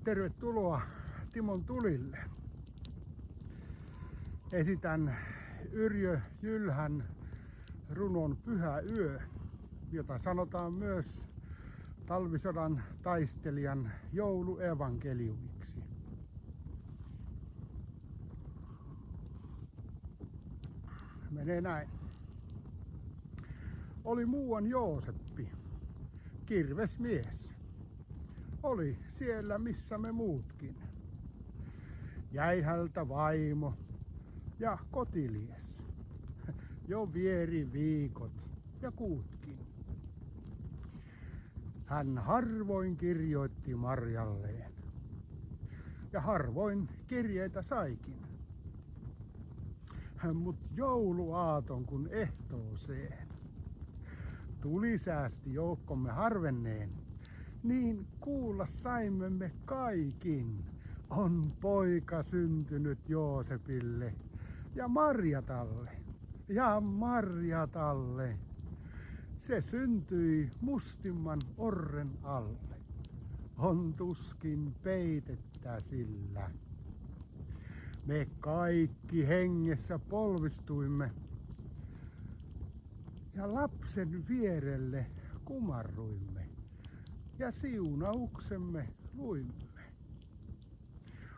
Tervetuloa Timon tulille. Esitän Yrjö Jylhän runon Pyhä yö, jota sanotaan myös talvisodan taistelijan jouluevankeliumiksi. Menee näin. Oli muuan Jooseppi, kirvesmies. Oli siellä missä me muutkin. Jäi hältä vaimo ja kotilies. Jo vieri viikot ja kuutkin. Hän harvoin kirjoitti Marjalleen. Ja harvoin kirjeitä saikin. Mut jouluaaton kun ehtooseen tuli säästi joukkomme harvenneen, niin kuulla saimme me kaikin. On poika syntynyt Joosepille ja Marjatalle. Se syntyi mustimman orren alle. On tuskin peitettä sillä. Me kaikki hengessä polvistuimme ja lapsen vierelle kumarruimme ja siunauksemme luimme.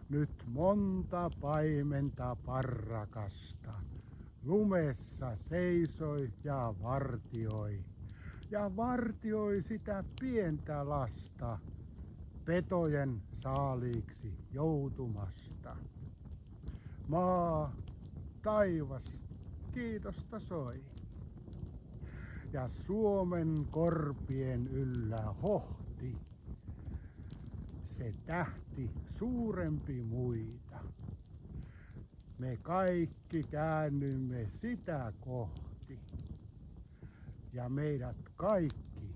Nyt monta paimenta parrakasta lumessa seisoi ja vartioi sitä pientä lasta petojen saaliiksi joutumasta. Maa, taivas, kiitosta soi. Ja Suomen korpien yllä hohti se tähti suurempi muita. Me kaikki käännymme sitä kohti ja meidät kaikki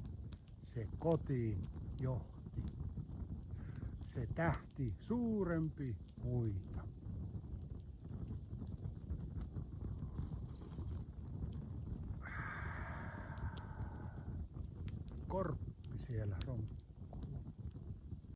se kotiin johti. Se tähti suurempi muita. Korppi siellä ronkkii.